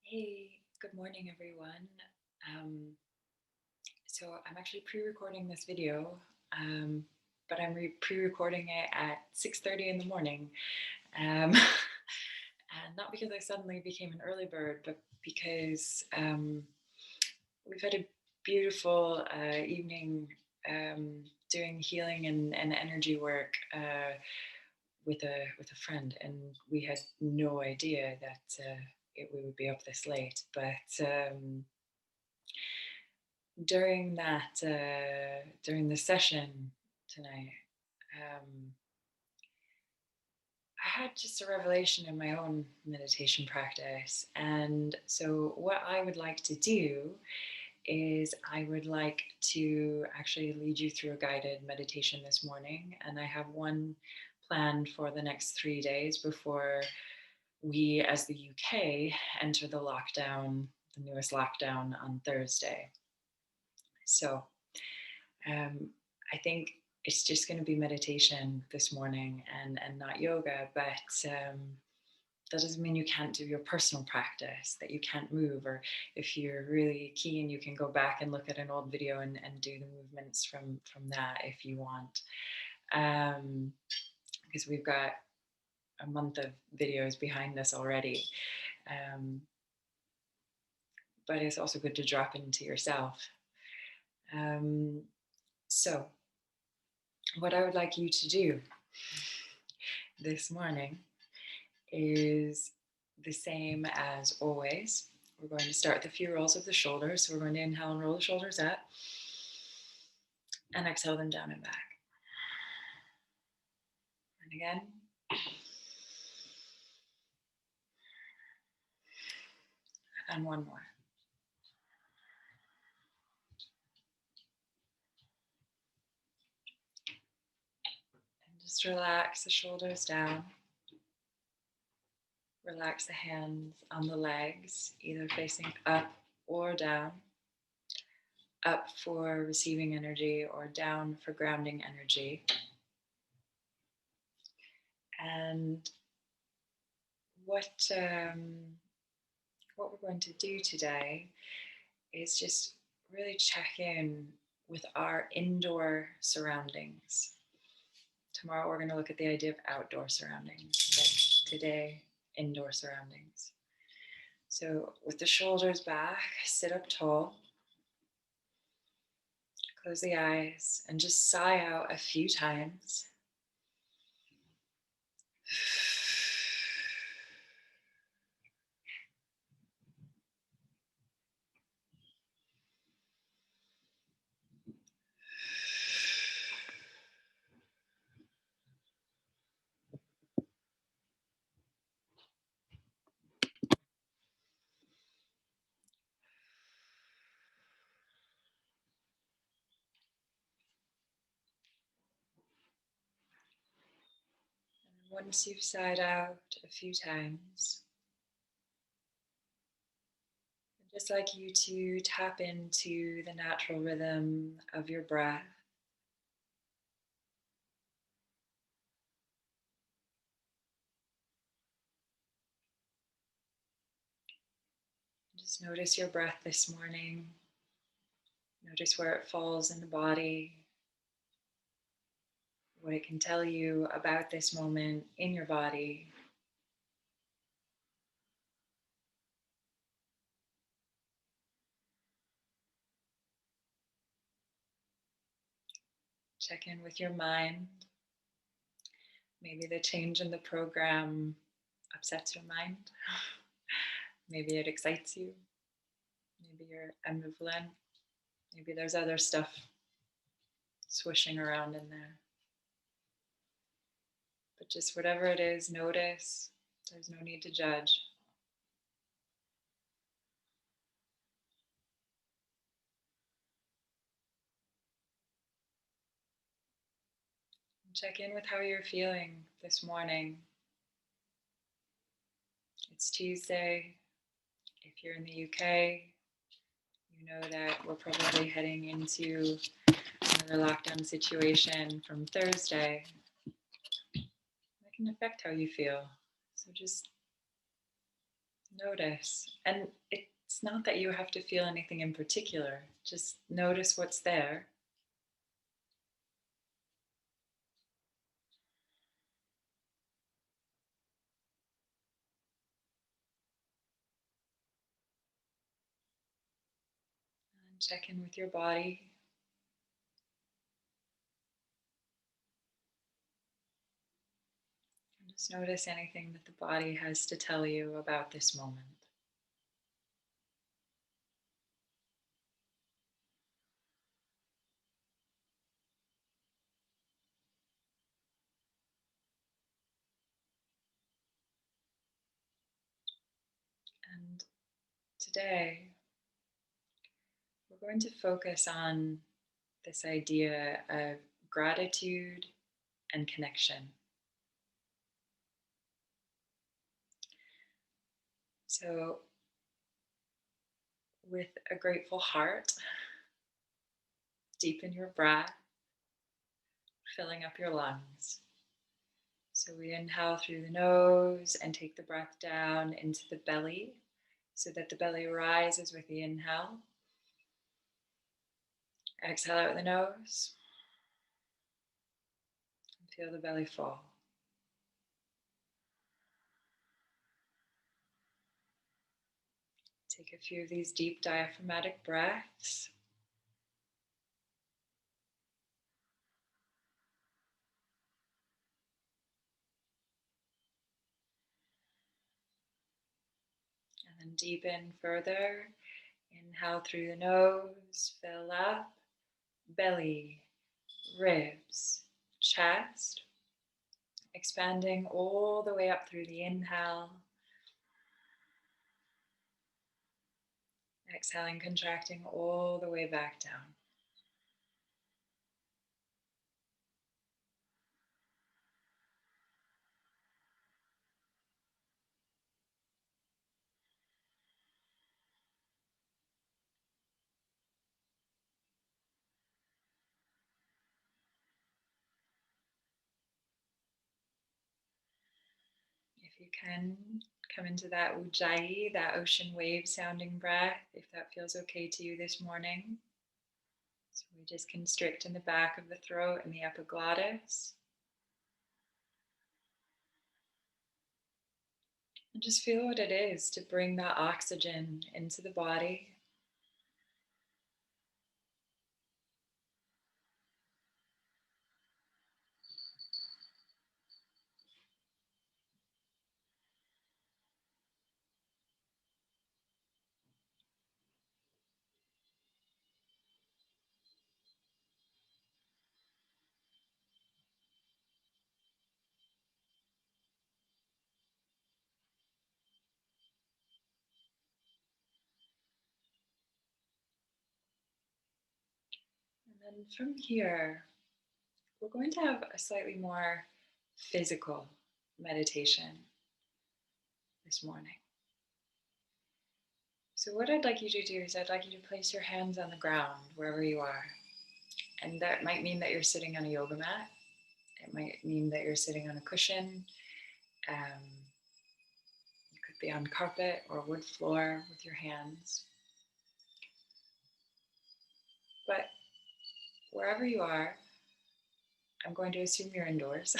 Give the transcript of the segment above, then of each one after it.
Hey, good morning, everyone. Um, so I'm actually pre-recording this video, um, but I'm pre-recording it at 6:30 in the morning, and not because I suddenly became an early bird, but because we've had a beautiful evening doing healing and energy work with a friend, and we had no idea that we would be up this late, but. During the session tonight, um, I had just a revelation in my own meditation practice. And so, what I would like to do is, I would like to actually lead you through a guided meditation this morning. And I have one planned for the next 3 days before we, as the UK, enter the lockdown, the newest lockdown on Thursday. So, Um, I think it's just going to be meditation this morning and not yoga, but that doesn't mean you can't do your personal practice, that you can't move, or if you're really keen, you can go back and look at an old video and do the movements from that if you want. Um, because we've got a month of videos behind us already. Um, but it's also good to drop into yourself. Um, so, what I would like you to do this morning is the same as always. We're going to start with a few rolls of the shoulders. So we're going to inhale and roll the shoulders up and exhale them down and back. And again. And one more. And just relax the shoulders down. Relax the hands on the legs, either facing up or down. Up for receiving energy or down for grounding energy. And what we're going to do today is just really check in with our indoor surroundings. Tomorrow we're going to look at the idea of outdoor surroundings, but today, indoor surroundings. So with the shoulders back, sit up tall, close the eyes, and just sigh out a few times. And once you've sighed out a few times, I'd just like you to tap into the natural rhythm of your breath. Just notice your breath this morning. Notice where it falls in the body, what it can tell you about this moment in your body. Check in with your mind. Maybe the change in the program upsets your mind. Maybe it excites you. Maybe you're ambivalent. Maybe there's other stuff swishing around in there. But just whatever it is, notice. There's no need to judge. Check in with how you're feeling this morning. It's Tuesday. If you're in the UK, you know that we're probably heading into another lockdown situation from Thursday. That can affect how you feel. So just Notice. And it's not that you have to feel anything in particular, just notice what's there. And check in with your body. And just notice anything that the body has to tell you about this moment. And today, we're going to focus on this idea of gratitude and connection. So, with a grateful heart, deepen your breath, filling up your lungs. So, we inhale through the nose and take the breath down into the belly so that the belly rises with the inhale. Exhale out the nose and feel the belly fall. Take a few of these deep diaphragmatic breaths. And then deepen further. Inhale through the nose, fill up, belly, ribs, chest, expanding all the way up through the inhale. Exhaling, contracting all the way back down. If you can, come into that ujjayi, that ocean wave sounding breath, if that feels okay to you this morning. So we just constrict in the back of the throat and the epiglottis. And just feel what it is to bring that oxygen into the body. And then from here, we're going to have a slightly more physical meditation this morning. So, what I'd like you to do is, I'd like you to place your hands on the ground wherever you are. And that might mean that you're sitting on a yoga mat, it might mean that you're sitting on a cushion. You could be on carpet or wood floor with your hands. But wherever you are, I'm going to assume you're indoors.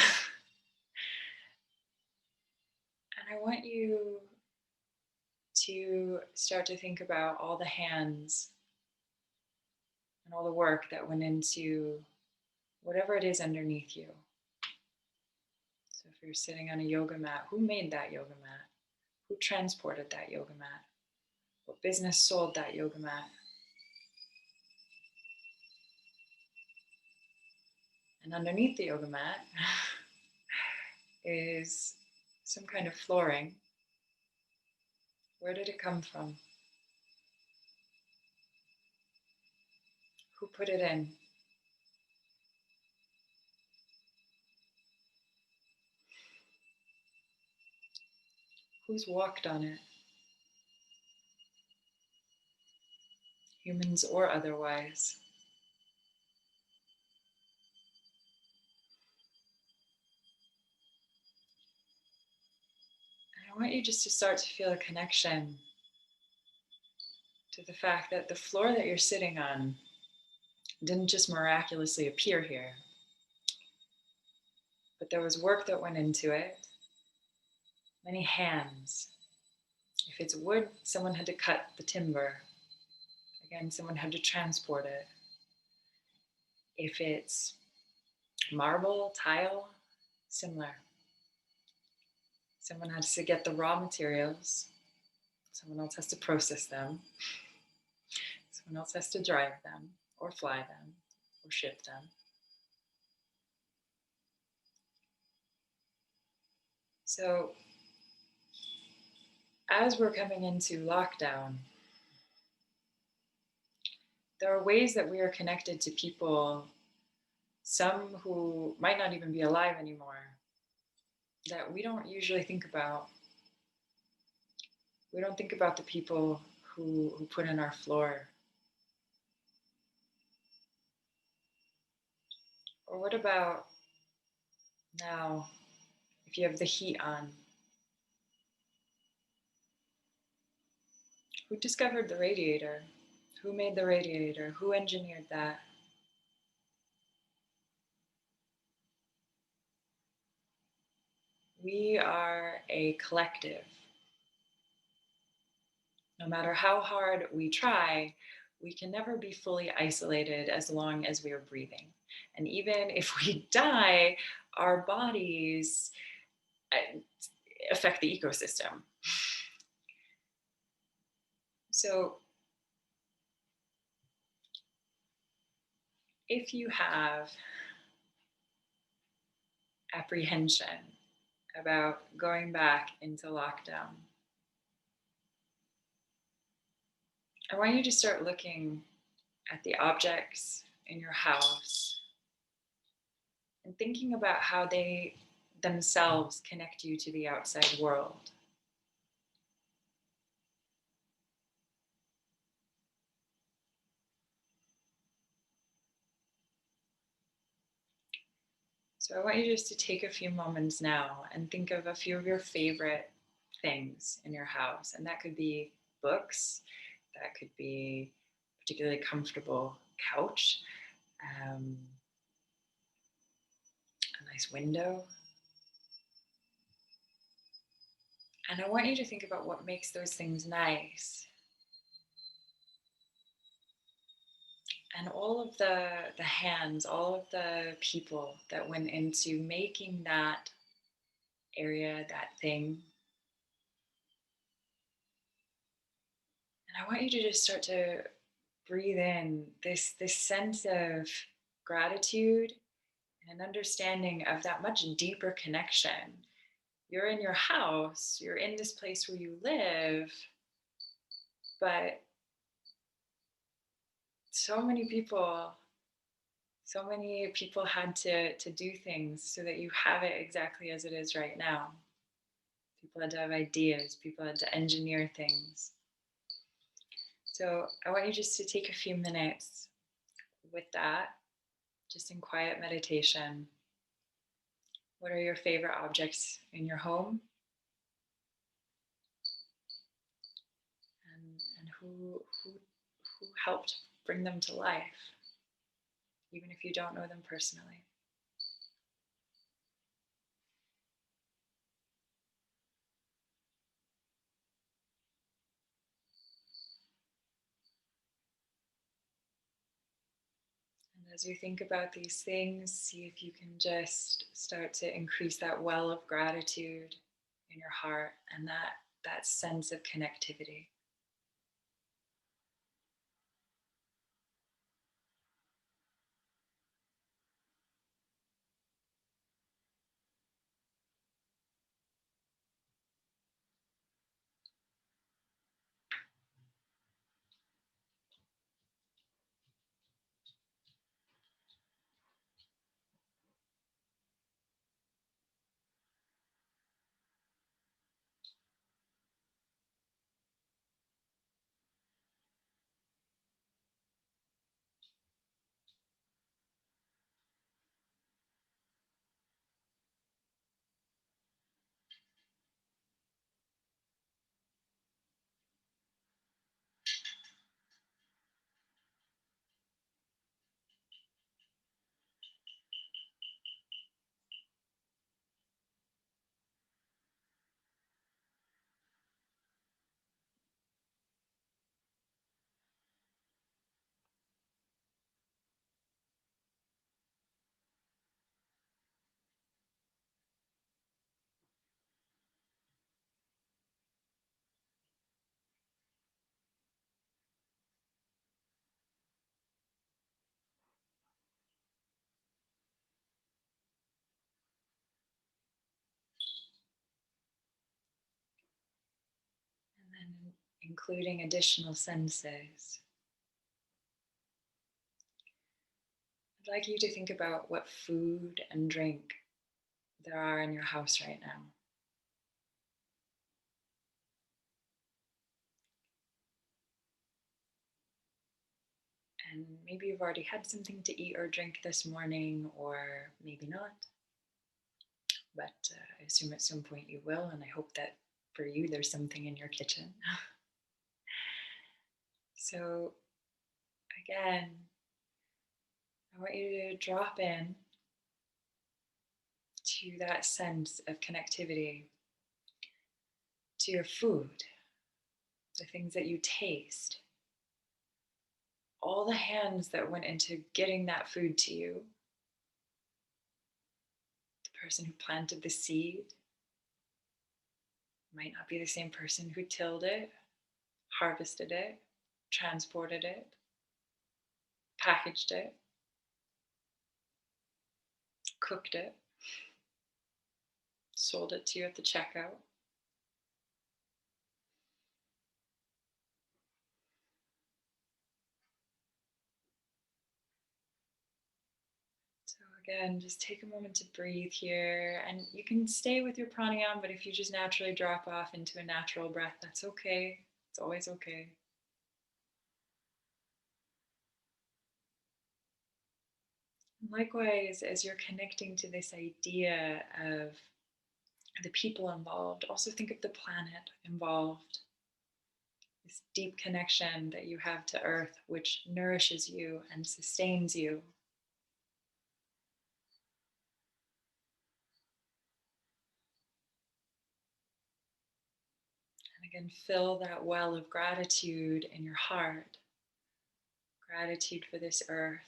And I want you to start to think about all the hands and all the work that went into whatever it is underneath you. So if you're sitting on a yoga mat, who made that yoga mat? Who transported that yoga mat? What business sold that yoga mat? And underneath the yoga mat is some kind of flooring. Where did it come from? Who put it in? Who's walked on it? Humans or otherwise. want you just to start to feel a connection to the fact that the floor that you're sitting on didn't just miraculously appear here, but there was work that went into it, many hands. If it's wood, someone had to cut the timber. Again, someone had to transport it. If it's marble, tile, similar. Someone has to get the raw materials. Someone else has to process them. Someone else has to drive them, or fly them, or ship them. So, as we're coming into lockdown, there are ways that we are connected to people, some who might not even be alive anymore, that we don't usually think about. We don't think about the people who put in our floor. Or what about now, if you have the heat on? Who discovered the radiator? Who made the radiator? Who engineered that? We are a collective. No matter how hard we try, we can never be fully isolated as long as we are breathing. And even if we die, our bodies affect the ecosystem. So if you have apprehension about going back into lockdown, I want you to start looking at the objects in your house and thinking about how they themselves connect you to the outside world. So I want you just to take a few moments now and think of a few of your favorite things in your house. And that could be books, that could be a particularly comfortable couch, a nice window. And I want you to think about what makes those things nice. And all of the hands, all of the people that went into making that area, that thing. And I want you to just start to breathe in this sense of gratitude and an understanding of that much deeper connection. You're in your house, you're in this place where you live, but so many people had to do things so that you have it exactly as it is right now. People had to have ideas, people had to engineer things. So I want you just to take a few minutes with that, just in quiet meditation. What are your favorite objects in your home? And who helped bring them to life, even if you don't know them personally? And as you think about these things, see if you can just start to increase that well of gratitude in your heart and that sense of connectivity. including additional senses. I'd like you to think about what food and drink there are in your house right now. And maybe you've already had something to eat or drink this morning, or maybe not. But I assume at some point you will, and I hope that for you there's something in your kitchen. So, again, I want you to drop in to that sense of connectivity to your food, the things that you taste, all the hands that went into getting that food to you, the person who planted the seed might not be the same person who tilled it, harvested it, transported it, packaged it, cooked it, sold it to you at the checkout. So, again, just take a moment to breathe here. And you can stay with your pranayama, but if you just naturally drop off into a natural breath, that's okay. It's always okay. Likewise, as you're connecting to this idea of the people involved, also think of the planet involved, this deep connection that you have to Earth, which nourishes you and sustains you. And again, fill that well of gratitude in your heart, gratitude for this Earth.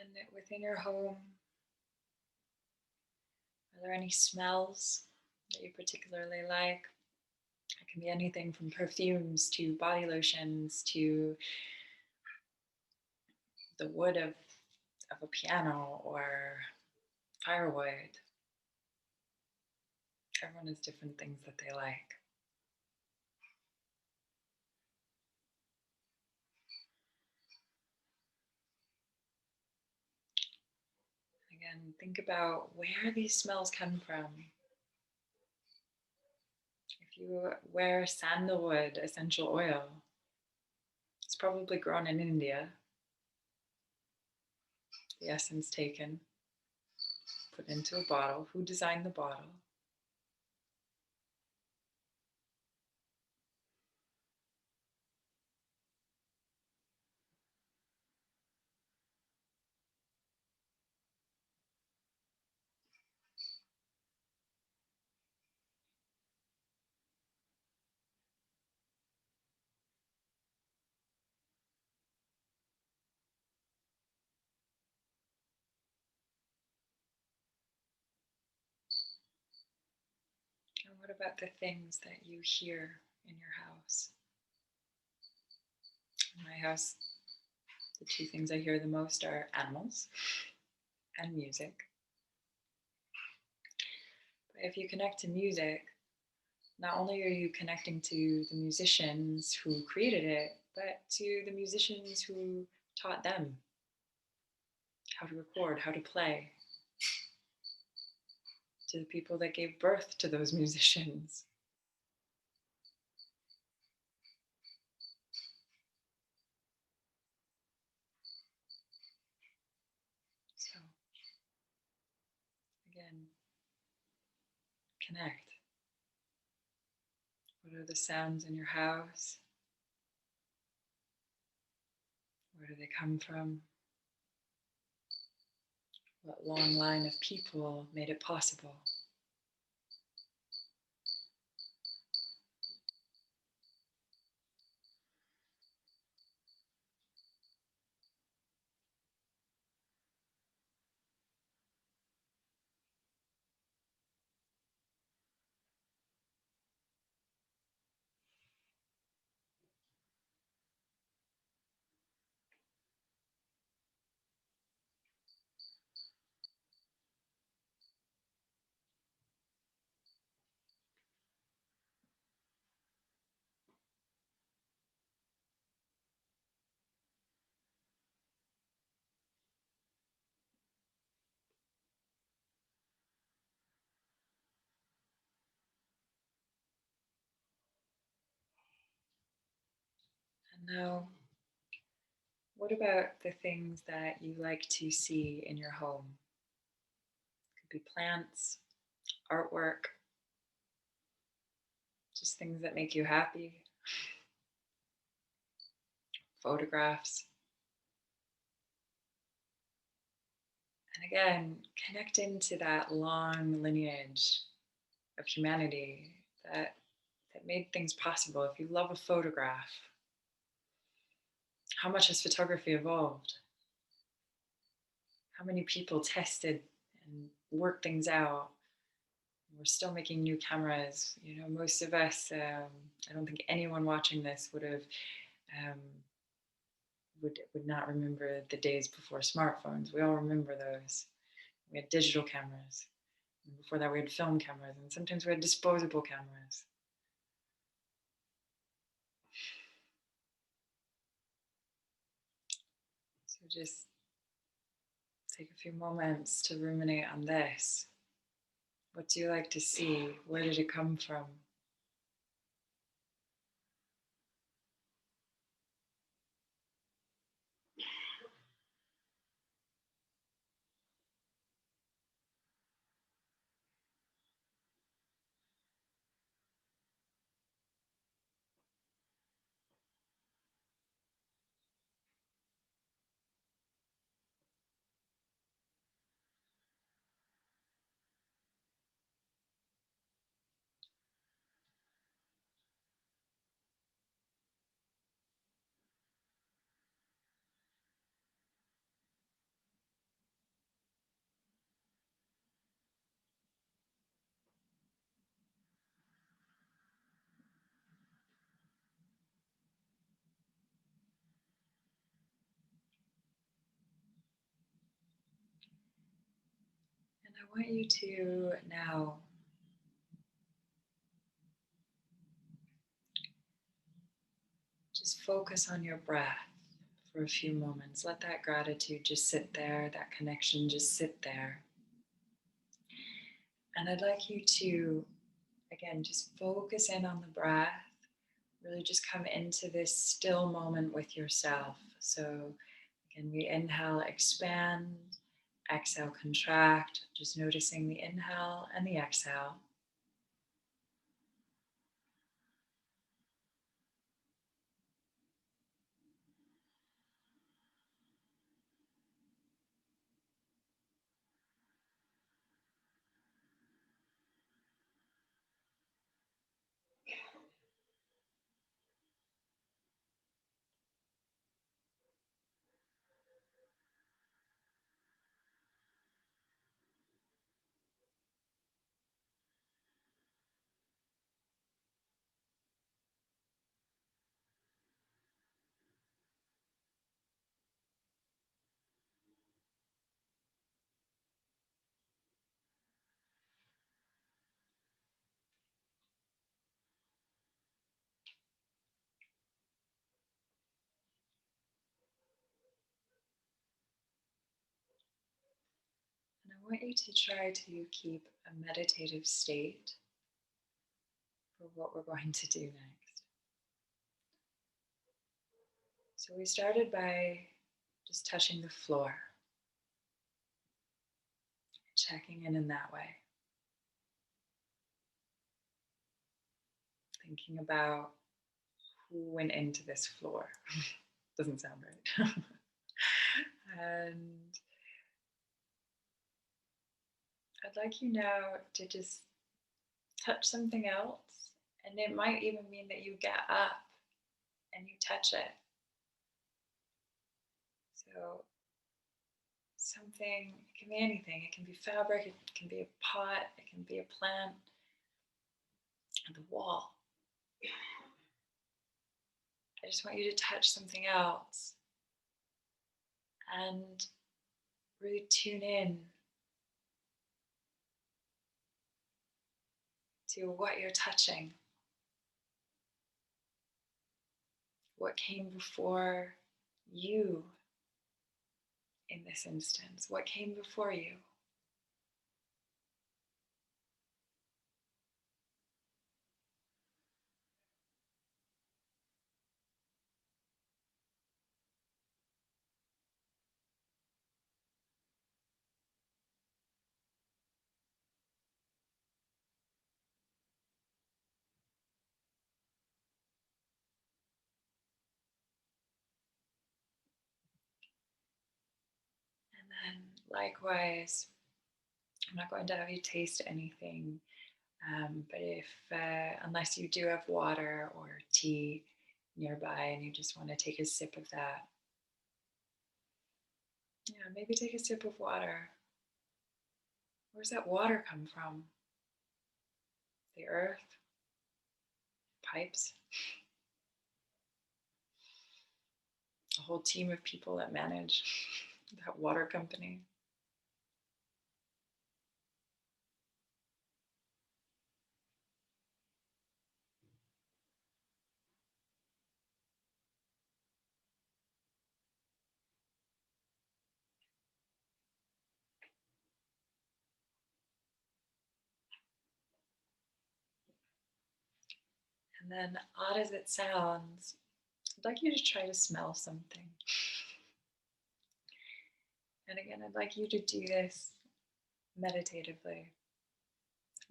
And then within your home, are there any smells that you particularly like? It can be anything from perfumes to body lotions to the wood of a piano or firewood. Everyone has different things that they like. Again, think about where these smells come from. If you wear sandalwood essential oil, it's probably grown in India. The essence taken, put into a bottle. Who designed the bottle? And what about the things that you hear in your house? In my house, the two things I hear the most are animals and music. But if you connect to music, not only are you connecting to the musicians who created it, but to the musicians who taught them how to record, how to play, to the people that gave birth to those musicians. So, again, connect. What are the sounds in your house? Where do they come from? What long line of people made it possible? And now, what about the things that you like to see in your home? Could be plants, artwork, just things that make you happy, photographs. And again, connecting to that long lineage of humanity that made things possible. If you love a photograph, how much has photography evolved? How many people tested and worked things out? We're still making new cameras. You know, most of us, I don't think anyone watching this um, would not remember the days before smartphones. We all remember those. We had digital cameras. And before that, we had film cameras, and sometimes we had disposable cameras. So just take a few moments to ruminate on this. What do you like to see? Where did it come from? And I want you to now just focus on your breath for a few moments. Let that gratitude just sit there, that connection just sit there. And I'd like you to, again, just focus in on the breath, really just come into this still moment with yourself. So, again, we inhale, expand, exhale, contract, just noticing the inhale and the exhale. And I want you to try to keep a meditative state for what we're going to do next. So we started by just touching the floor, checking in that way, thinking about who went into this floor. Doesn't sound right. And I'd like you now to just touch something else. And it might even mean that you get up and you touch it. So, something, it can be anything. It can be fabric, it can be a pot, it can be a plant, the wall. I just want you to touch something else and really tune in to what you're touching, what came before you in this instance, what came before you. And then, likewise, I'm not going to have you taste anything, but if, unless you do have water or tea nearby and you just want to take a sip of that, yeah, maybe take a sip of water. Where's that water come from? The earth? Pipes? A whole team of people that manage that water company? And then, odd as it sounds, I'd like you to try to smell something. And again, I'd like you to do this meditatively.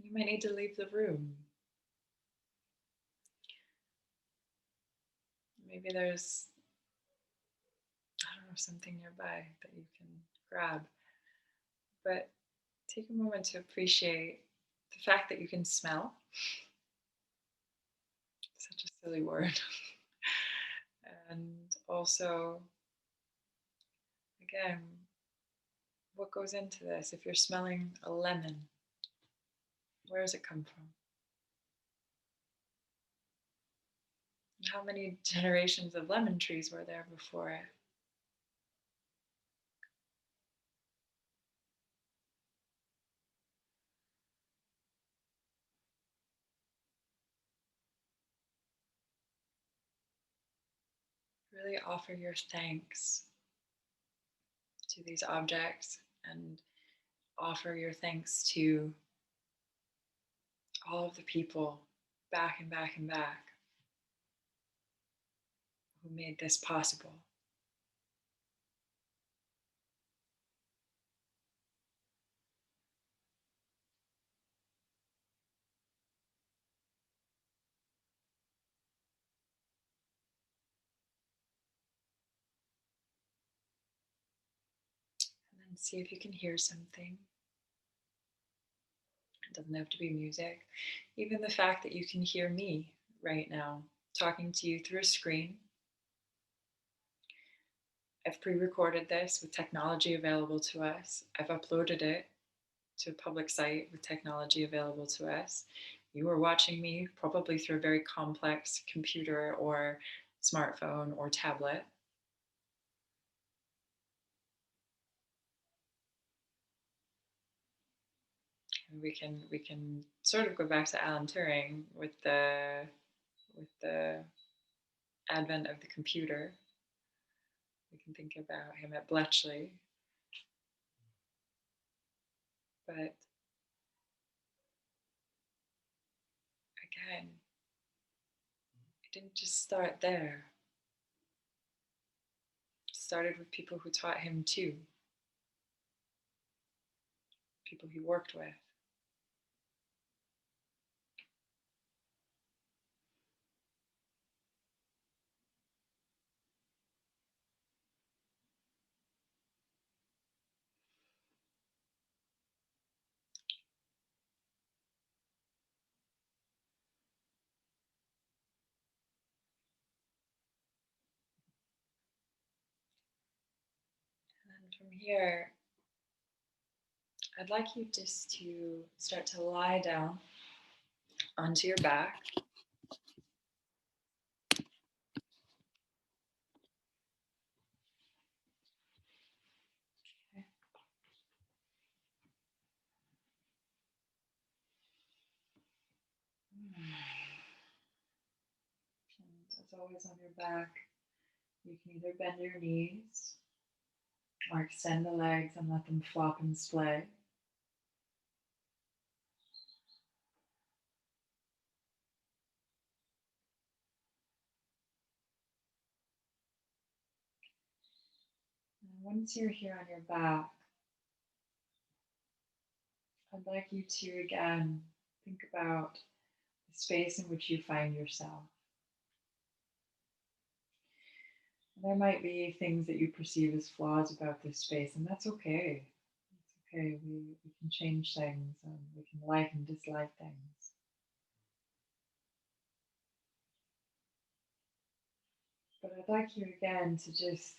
You might need to leave the room. Maybe there's, I don't know, something nearby that you can grab. But take a moment to appreciate the fact that you can smell. Such a silly word. And also, again, what goes into this? If you're smelling a lemon, where does it come from? How many generations of lemon trees were there before it? Really offer your thanks to these objects and offer your thanks to all of the people back and back and back who made this possible. And then see if you can hear something. It doesn't have to be music. Even the fact that you can hear me right now talking to you through a screen. I've pre recorded this with technology available to us. I've uploaded it to a public site with technology available to us. You are watching me probably through a very complex computer or smartphone or tablet. And we can sort of go back to Alan Turing with the advent of the computer. We can think about him at Bletchley, but again, it didn't just start there. It started with people who taught him too, people he worked with. from here, I'd like you just to start to lie down onto your back. Okay. And as always on your back, you can either bend your knees or extend the legs and let them flop and splay. And once you're here on your back, I'd like you to again think about the space in which you find yourself. There might be things that you perceive as flaws about this space, and that's okay. It's okay. We can change things and we can like and dislike things. But I'd like you again to just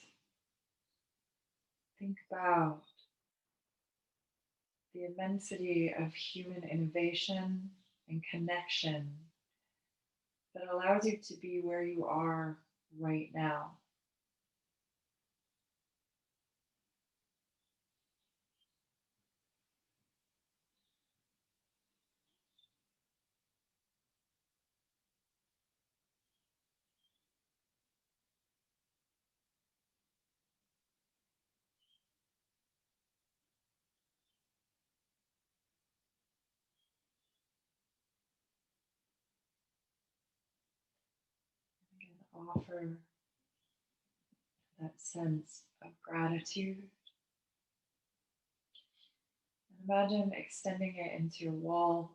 think about the immensity of human innovation and connection that allows you to be where you are right now. Again, offer that sense of gratitude. And imagine extending it into your walls,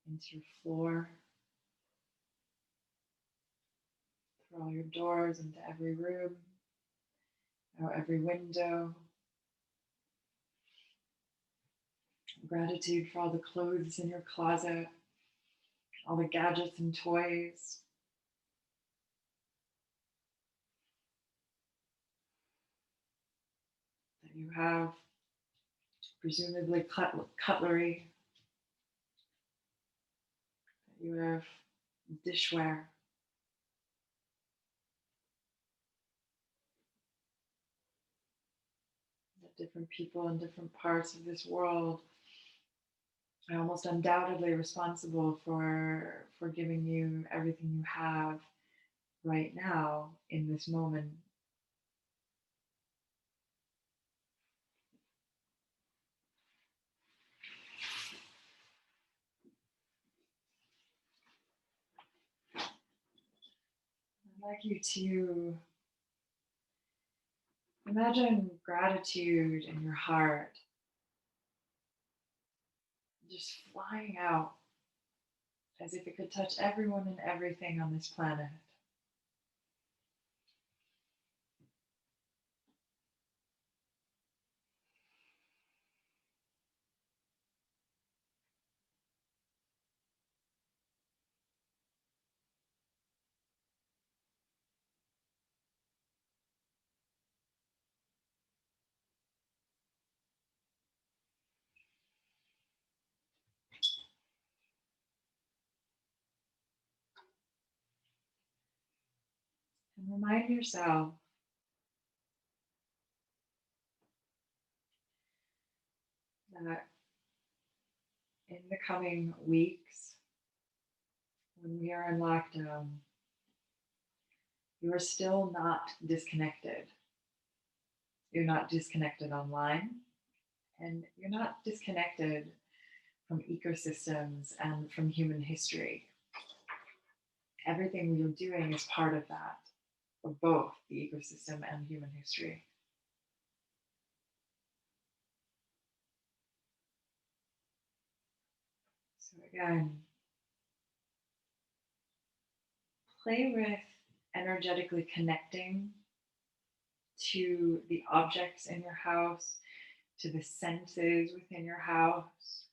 into your floor, through all your doors, into every room, out every window. Gratitude for all the clothes in your closet, all the gadgets and toys that you have, presumably cutlery, that you have dishware. That different people in different parts of this world are almost undoubtedly responsible for giving you everything you have right now in this moment. I'd like you to imagine gratitude in your heart just flying out as if it could touch everyone and everything on this planet. And remind yourself that in the coming weeks, when we are in lockdown, you are still not disconnected. You're not disconnected online, and you're not disconnected from ecosystems and from human history. Everything you're doing is part of that, of both the ecosystem and human history. So, again, play with energetically connecting to the objects in your house, to the senses within your house,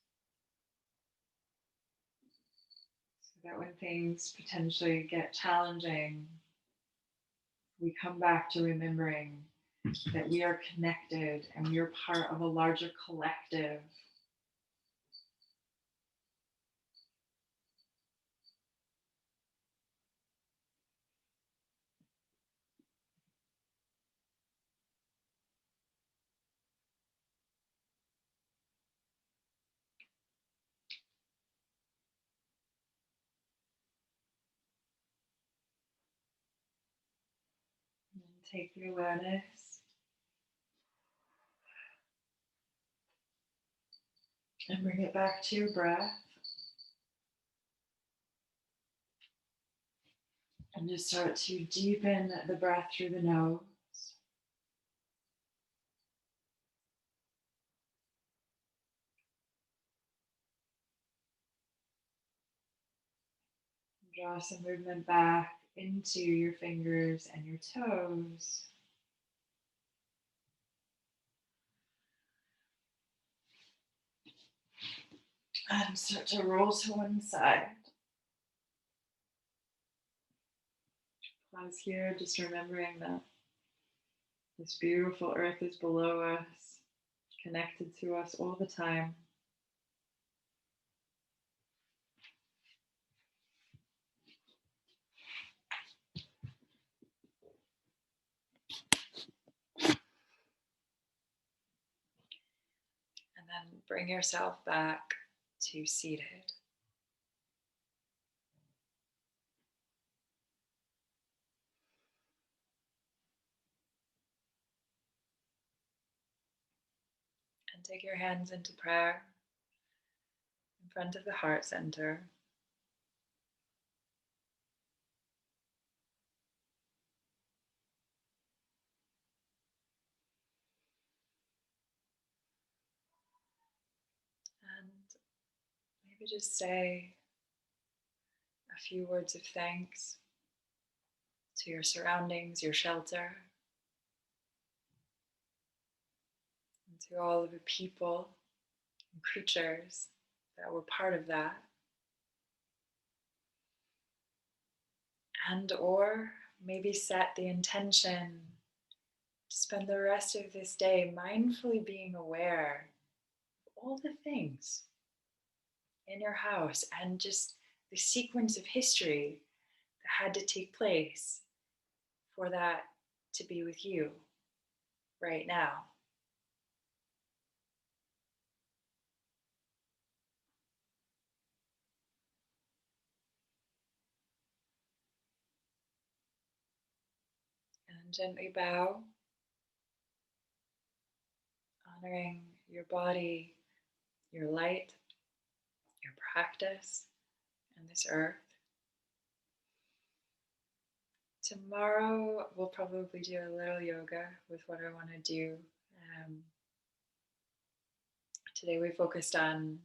so that when things potentially get challenging, we come back to remembering that we are connected and we are part of a larger collective. And take the awareness and bring it back to your breath. And just start to deepen the breath through the nose. Draw some movement back into your fingers and your toes. And start to roll to one side. Pause here, just remembering that this beautiful earth is below us, connected to us all the time. And then bring yourself back to seated. And take your hands into prayer in front of the heart center. And maybe just say a few words of thanks to your surroundings, your shelter, and to all of the people and creatures that were part of that. And or maybe set the intention to spend the rest of this day mindfully being aware of all the things in your house and just the sequence of history that had to take place for that to be with you right now. And gently bow, honoring your body, your light, your practice, and this earth. Tomorrow, we'll probably do a little yoga with what I want to do. Um, Today, we focused on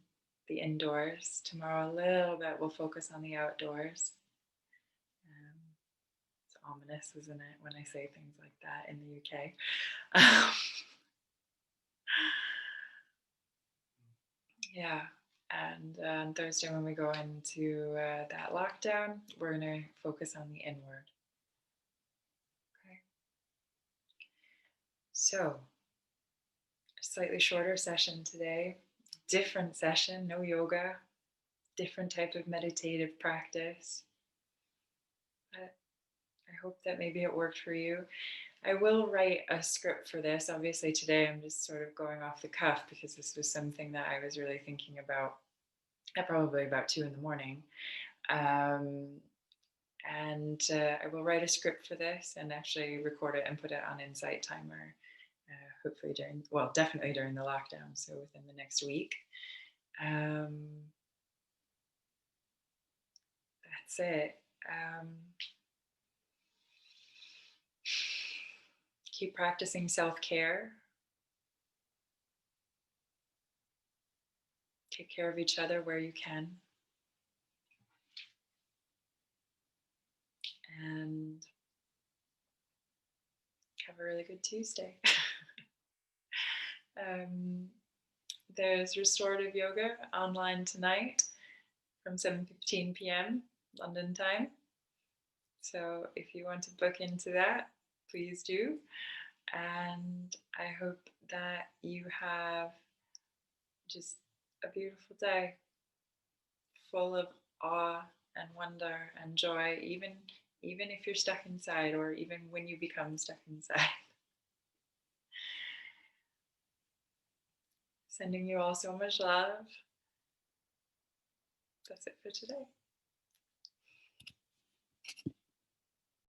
the indoors. Tomorrow, a little bit, we'll focus on the outdoors. Um, it's ominous, isn't it, when I say things like that in the UK? Yeah. And on Thursday, when we go into that lockdown, we're going to focus on the inward. Okay. So, a slightly shorter session today, different session, no yoga, different type of meditative practice. But I hope that maybe it worked for you. I will write a script for this. Obviously, today I'm just sort of going off the cuff because this was something that I was really thinking about at probably about 2 in the morning. Um, and I will write a script for this and actually record it and put it on Insight Timer, hopefully definitely during the lockdown, so within the next week. That's it. Keep practicing self-care. Take care of each other where you can. And have a really good Tuesday. um, there's restorative yoga online tonight from 7:15 p.m. London time. So if you want to book into that, please do. And I hope that you have just a beautiful day full of awe and wonder and joy, even if you're stuck inside or even when you become stuck inside. Sending you all so much love. That's it for today.